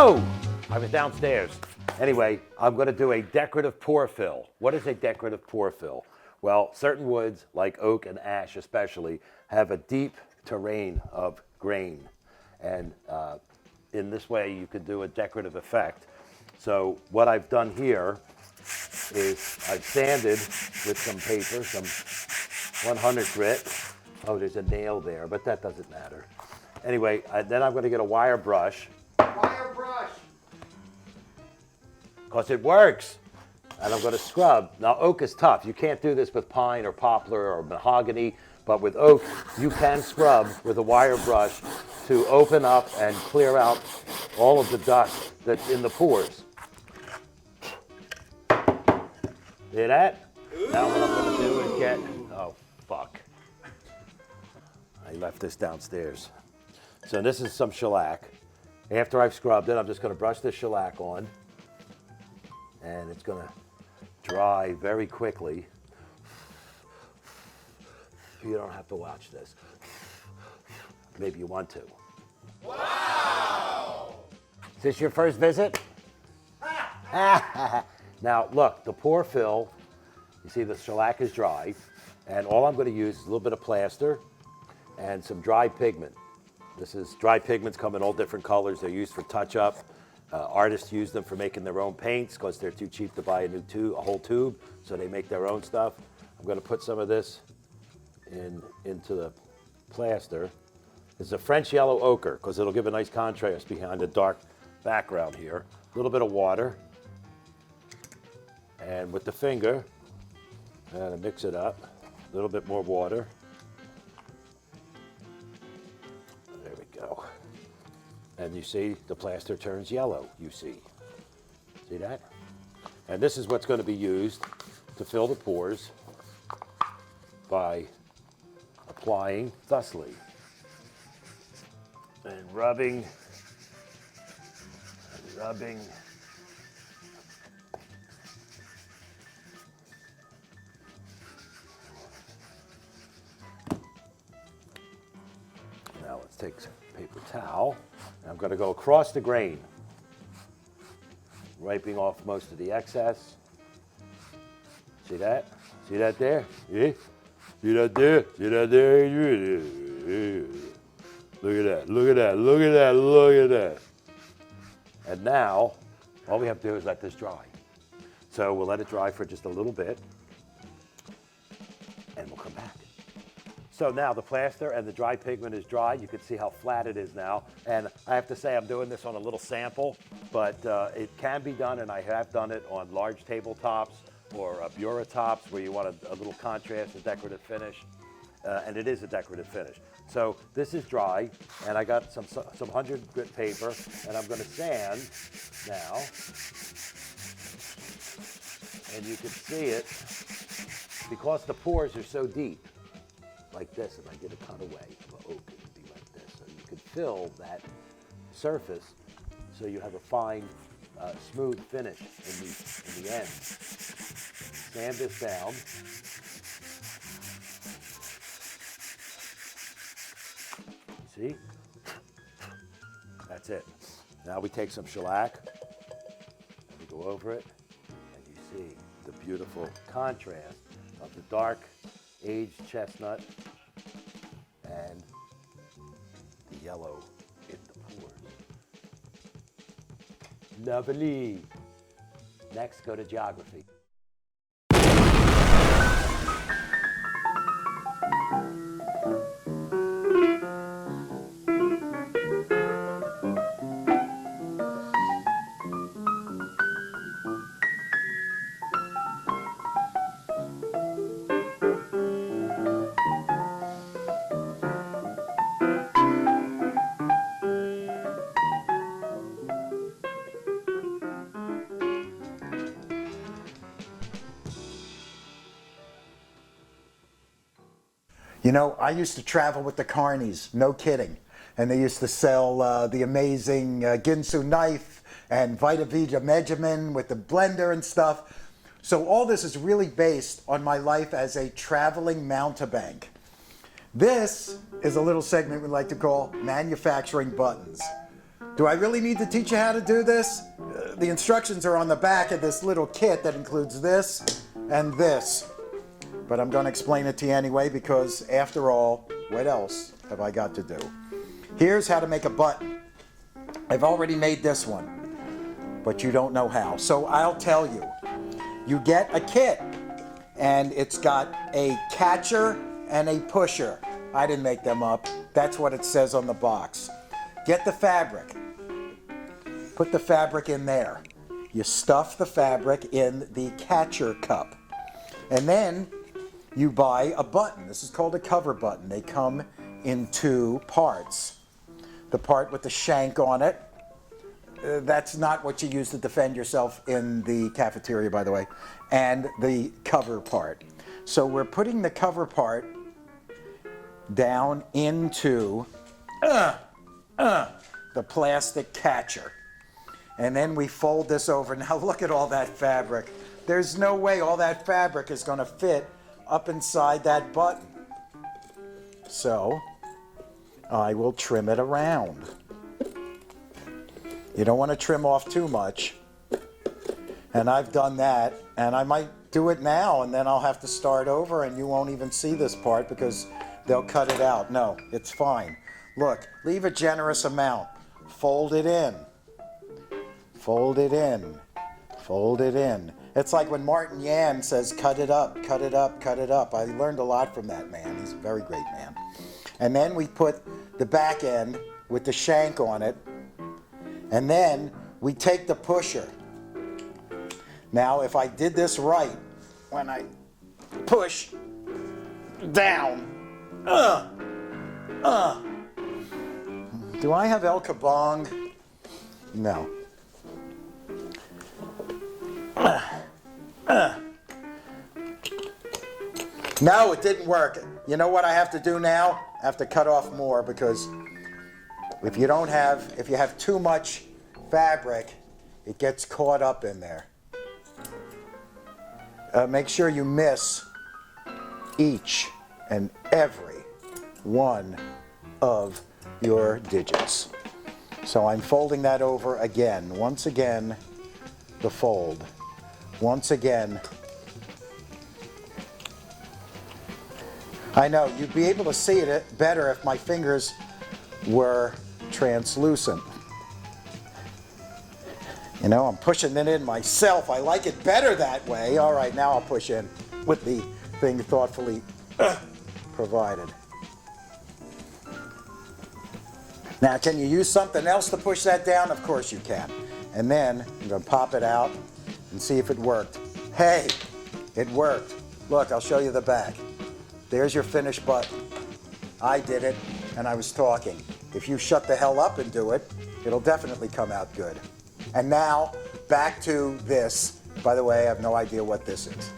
Oh, I was downstairs. Anyway, I'm going to do a decorative pour fill. What is a decorative pour fill? Well, certain woods, like oak and ash especially, have a deep terrain of grain. And in this way, you could do a decorative effect. So what I've done here is I've sanded with some paper, some 100 grit. Oh, there's a nail there, but that doesn't matter. Anyway, then I'm going to get a wire brush. Wire brush! Because it works. And I'm going to scrub. Now, oak is tough. You can't do this with pine or poplar or mahogany, but with oak, you can scrub with a wire brush to open up and clear out all of the dust that's in the pores. See that? Now what I'm going to do is get, oh, fuck. I left this downstairs. So this is some shellac. After I've scrubbed it, I'm just going to brush the shellac on. And it's going to dry very quickly. You don't have to watch this. Maybe you want to. Wow! Is this your first visit? Now, look, the pour fill, you see the shellac is dry, and all I'm going to use is a little bit of plaster and some dry pigment. This is dry pigments come in all different colors. They're used for touch-up. Artists use them for making their own paints because they're too cheap to buy a whole tube, so they make their own stuff. I'm going to put some of this into the plaster. It's a French yellow ochre because it'll give a nice contrast behind the dark background here. A little bit of water. And with the finger, and mix it up. A little bit more water. There we go. And you see the plaster turns yellow, you see. See that? And this is what's going to be used to fill the pores by applying thusly. And rubbing, and rubbing. Now let's take some paper towel. And I'm going to go across the grain, wiping off most of the excess. See that? See that there? Yeah? See that there? See that there? Yeah. Look at that, look at that, look at that, look at that. And now, all we have to do is let this dry. So we'll let it dry for just a little bit, and we'll come back. So now the plaster and the dry pigment is dry. You can see how flat it is now. And I have to say I'm doing this on a little sample, but it can be done, and I have done it on large tabletops or bureau tops where you want a little contrast, a decorative finish. And it is a decorative finish. So this is dry, and I got some 100 grit paper, and I'm going to sand now. And you can see it because the pores are so deep. Like this, if I did a cutaway of an oak, it would be like this. So you could fill that surface so you have a fine, smooth finish in the end. Sand this down. See? That's it. Now we take some shellac and we go over it, and you see the beautiful contrast of the dark aged chestnut and the yellow in the pores. Lovely. Next, go to geography. You know, I used to travel with the carnies, no kidding. And they used to sell the amazing Ginsu knife and Vita Vita Mejamin with the blender and stuff. So all this is really based on my life as a traveling mountebank. This is a little segment we like to call Manufacturing Buttons. Do I really need to teach you how to do this? The instructions are on the back of this little kit that includes this and this. But I'm going to explain it to you anyway because, after all, what else have I got to do? Here's how to make a button. I've already made this one, but you don't know how. So I'll tell you. You get a kit, and it's got a catcher and a pusher. I didn't make them up. That's what it says on the box. Get the fabric. Put the fabric in there. You stuff the fabric in the catcher cup. And then you buy a button. This is called a cover button. They come in two parts. The part with the shank on it. That's not what you use to defend yourself in the cafeteria, by the way. And the cover part. So we're putting the cover part down into the plastic catcher. And then we fold this over. Now look at all that fabric. There's no way all that fabric is going to fit up inside that button. So I will trim it around. You don't want to trim off too much. And I've done that, and I might do it now, and then I'll have to start over, and you won't even see this part because they'll cut it out. No, it's fine. Look, leave a generous amount. Fold it in. Fold it in. Fold it in. It's like when Martin Yan says, cut it up, cut it up, cut it up. I learned a lot from that man. He's a very great man. And then we put the back end with the shank on it. And then we take the pusher. Now, if I did this right, when I push down, do I have El Kabong? No. No, it didn't work. You know what I have to do now? I have to cut off more because if you have too much fabric, it gets caught up in there. Make sure you miss each and every one of your digits. So I'm folding that over again. Once again, the fold. Once again. I know, you'd be able to see it better if my fingers were translucent. You know, I'm pushing it in myself. I like it better that way. All right, now I'll push in with the thing thoughtfully provided. Now, can you use something else to push that down? Of course you can. And then I'm going to pop it out and see if it worked. Hey, it worked. Look, I'll show you the back. There's your finished button. I did it, and I was talking. If you shut the hell up and do it, it'll definitely come out good. And now, back to this. By the way, I have no idea what this is.